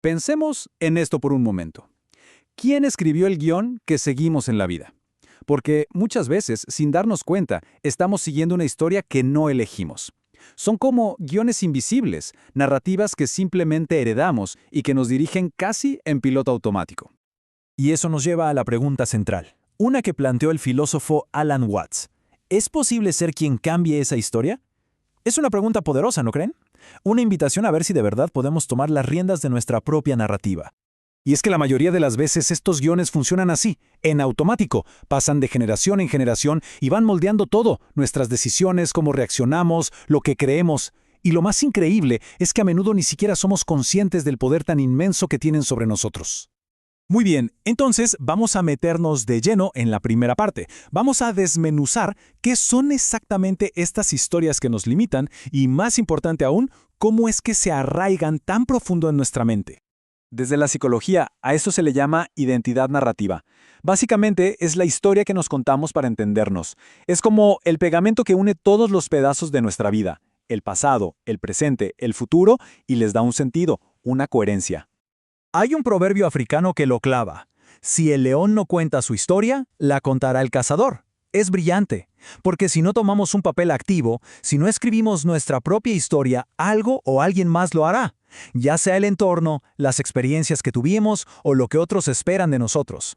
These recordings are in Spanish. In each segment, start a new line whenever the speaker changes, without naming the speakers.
Pensemos en esto por un momento. ¿Quién escribió el guión que seguimos en la vida? Porque muchas veces, sin darnos cuenta, estamos siguiendo una historia que no elegimos. Son como guiones invisibles, narrativas que simplemente heredamos y que nos dirigen casi en piloto automático.
Y eso nos lleva a la pregunta central, una que planteó el filósofo Alan Watts. ¿Es posible ser quien cambie esa historia? Es una pregunta poderosa, ¿no creen? Una invitación a ver si de verdad podemos tomar las riendas de nuestra propia narrativa.
Y es que la mayoría de las veces estos guiones funcionan así, en automático, pasan de generación en generación y van moldeando todo, nuestras decisiones, cómo reaccionamos, lo que creemos. Y lo más increíble es que a menudo ni siquiera somos conscientes del poder tan inmenso que tienen sobre nosotros.
Muy bien, entonces vamos a meternos de lleno en la primera parte. Vamos a desmenuzar qué son exactamente estas historias que nos limitan y, más importante aún, cómo es que se arraigan tan profundo en nuestra mente.
Desde la psicología, a esto se le llama identidad narrativa. Básicamente es la historia que nos contamos para entendernos. Es como el pegamento que une todos los pedazos de nuestra vida, el pasado, el presente, el futuro, y les da un sentido, una coherencia.
Hay un proverbio africano que lo clava. Si el león no cuenta su historia, la contará el cazador. Es brillante, porque si no tomamos un papel activo, si no escribimos nuestra propia historia, algo o alguien más lo hará, ya sea el entorno, las experiencias que tuvimos o lo que otros esperan de nosotros.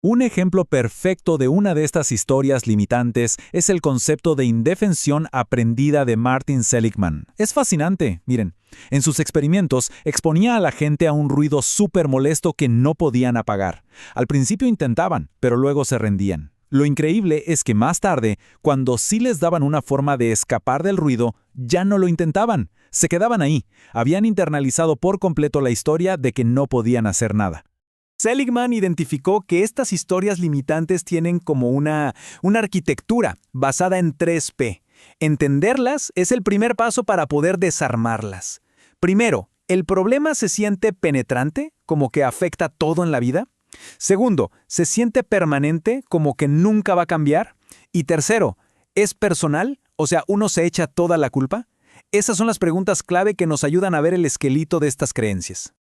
Un ejemplo perfecto de una de estas historias limitantes es el concepto de indefensión aprendida de Martin Seligman. Es fascinante, miren. En sus experimentos exponía a la gente a un ruido súper molesto que no podían apagar. Al principio intentaban, pero luego se rendían. Lo increíble es que más tarde, cuando sí les daban una forma de escapar del ruido, ya no lo intentaban. Se quedaban ahí. Habían internalizado por completo la historia de que no podían hacer nada.
Seligman identificó que estas historias limitantes tienen como una arquitectura basada en 3P. Entenderlas es el primer paso para poder desarmarlas. Primero, ¿el problema se siente penetrante, como que afecta todo en la vida? Segundo, ¿se siente permanente, como que nunca va a cambiar? Y tercero, ¿es personal? O sea, ¿uno se echa toda la culpa? Esas son las preguntas clave que nos ayudan a ver el esqueleto de estas creencias.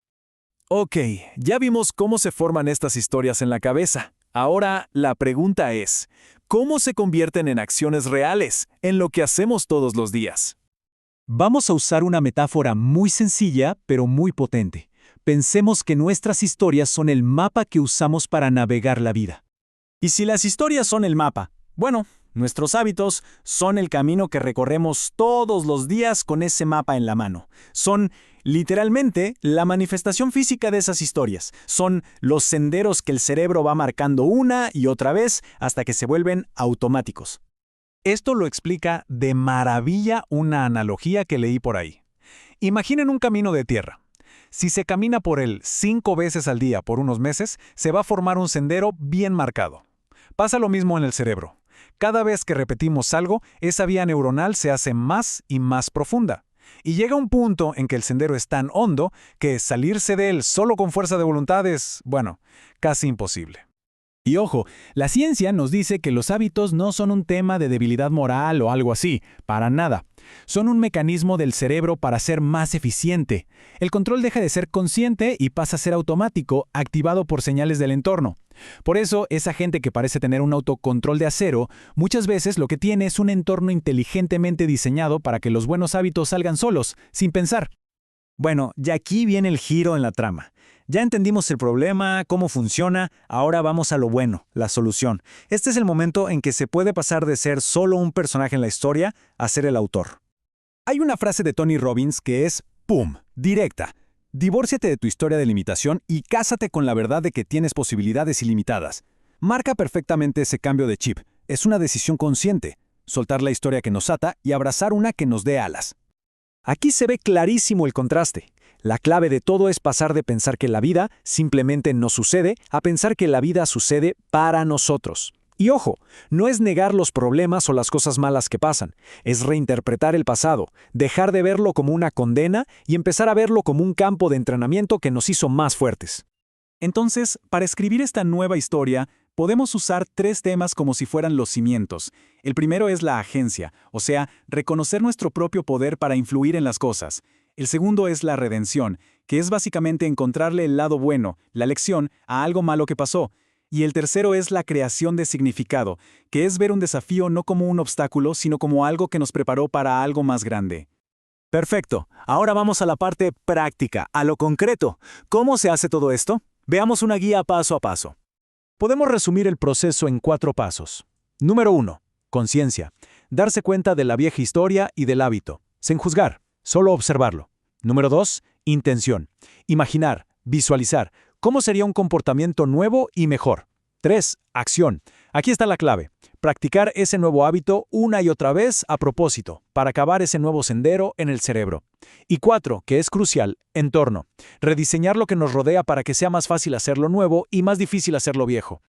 Ok, ya vimos cómo se forman estas historias en la cabeza. Ahora, la pregunta es, ¿cómo se convierten en acciones reales, en lo que hacemos todos los días?
Vamos a usar una metáfora muy sencilla, pero muy potente. Pensemos que nuestras historias son el mapa que usamos para navegar la vida.
Y si las historias son el mapa, bueno, nuestros hábitos son el camino que recorremos todos los días con ese mapa en la mano. Son literalmente la manifestación física de esas historias. Son los senderos que el cerebro va marcando una y otra vez hasta que se vuelven automáticos.
Esto lo explica de maravilla una analogía que leí por ahí. Imaginen un camino de tierra. Si se camina por él 5 veces al día por unos meses, se va a formar un sendero bien marcado. Pasa lo mismo en el cerebro. Cada vez que repetimos algo, esa vía neuronal se hace más y más profunda. Y llega un punto en que el sendero es tan hondo que salirse de él solo con fuerza de voluntad es, bueno, casi imposible.
Y ojo, la ciencia nos dice que los hábitos no son un tema de debilidad moral o algo así, para nada. Son un mecanismo del cerebro para ser más eficiente. El control deja de ser consciente y pasa a ser automático, activado por señales del entorno. Por eso, esa gente que parece tener un autocontrol de acero, muchas veces lo que tiene es un entorno inteligentemente diseñado para que los buenos hábitos salgan solos, sin pensar.
Bueno, y aquí viene el giro en la trama. Ya entendimos el problema, cómo funciona, ahora vamos a lo bueno, la solución. Este es el momento en que se puede pasar de ser solo un personaje en la historia a ser el autor.
Hay una frase de Tony Robbins que es ¡pum!, directa. Divórciate de tu historia de limitación y cásate con la verdad de que tienes posibilidades ilimitadas. Marca perfectamente ese cambio de chip. Es una decisión consciente. Soltar la historia que nos ata y abrazar una que nos dé alas. Aquí se ve clarísimo el contraste. La clave de todo es pasar de pensar que la vida simplemente nos sucede a pensar que la vida sucede para nosotros. Y ojo, no es negar los problemas o las cosas malas que pasan, es reinterpretar el pasado, dejar de verlo como una condena y empezar a verlo como un campo de entrenamiento que nos hizo más fuertes.
Entonces, para escribir esta nueva historia, podemos usar 3 temas como si fueran los cimientos. El primero es la agencia, o sea, reconocer nuestro propio poder para influir en las cosas.
El segundo es la redención, que es básicamente encontrarle el lado bueno, la lección, a algo malo que pasó. Y el tercero es la creación de significado, que es ver un desafío no como un obstáculo, sino como algo que nos preparó para algo más grande.
Perfecto. Ahora vamos a la parte práctica, a lo concreto. ¿Cómo se hace todo esto? Veamos una guía paso a paso. Podemos resumir el proceso en 4 pasos. Número 1. Conciencia. Darse cuenta de la vieja historia y del hábito. Sin juzgar, solo observarlo. Número 2. Intención. Imaginar, visualizar. ¿Cómo sería un comportamiento nuevo y mejor? 3. Acción. Aquí está la clave. Practicar ese nuevo hábito una y otra vez a propósito, para acabar ese nuevo sendero en el cerebro. Y 4, que es crucial, entorno. Rediseñar lo que nos rodea para que sea más fácil hacerlo nuevo y más difícil hacerlo viejo.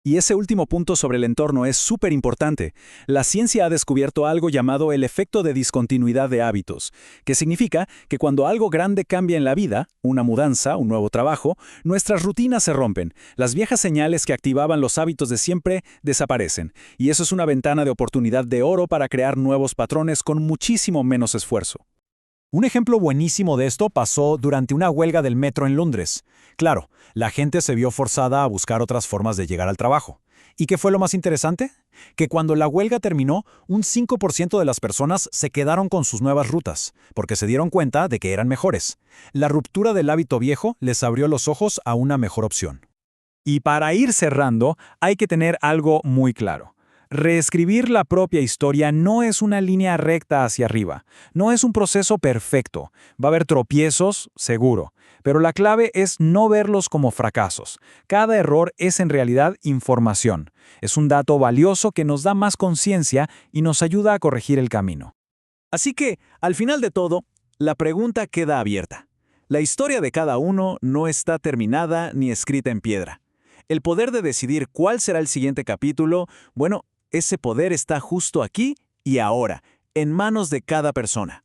Y ese último punto sobre el entorno es súper importante. La ciencia ha descubierto algo llamado el efecto de discontinuidad de hábitos, que significa que cuando algo grande cambia en la vida, una mudanza, un nuevo trabajo, nuestras rutinas se rompen. Las viejas señales que activaban los hábitos de siempre desaparecen. Y eso es una ventana de oportunidad de oro para crear nuevos patrones con muchísimo menos esfuerzo.
Un ejemplo buenísimo de esto pasó durante una huelga del metro en Londres. Claro, la gente se vio forzada a buscar otras formas de llegar al trabajo. ¿Y qué fue lo más interesante? Que cuando la huelga terminó, un 5% de las personas se quedaron con sus nuevas rutas, porque se dieron cuenta de que eran mejores. La ruptura del hábito viejo les abrió los ojos a una mejor opción. Y para ir cerrando, hay que tener algo muy claro. Reescribir la propia historia no es una línea recta hacia arriba, no es un proceso perfecto. Va a haber tropiezos, seguro, pero la clave es no verlos como fracasos. Cada error es en realidad información. Es un dato valioso que nos da más conciencia y nos ayuda a corregir el camino.
Así que, al final de todo, la pregunta queda abierta. La historia de cada uno no está terminada ni escrita en piedra. El poder de decidir cuál será el siguiente capítulo, bueno, ese poder está justo aquí y ahora, en manos de cada persona.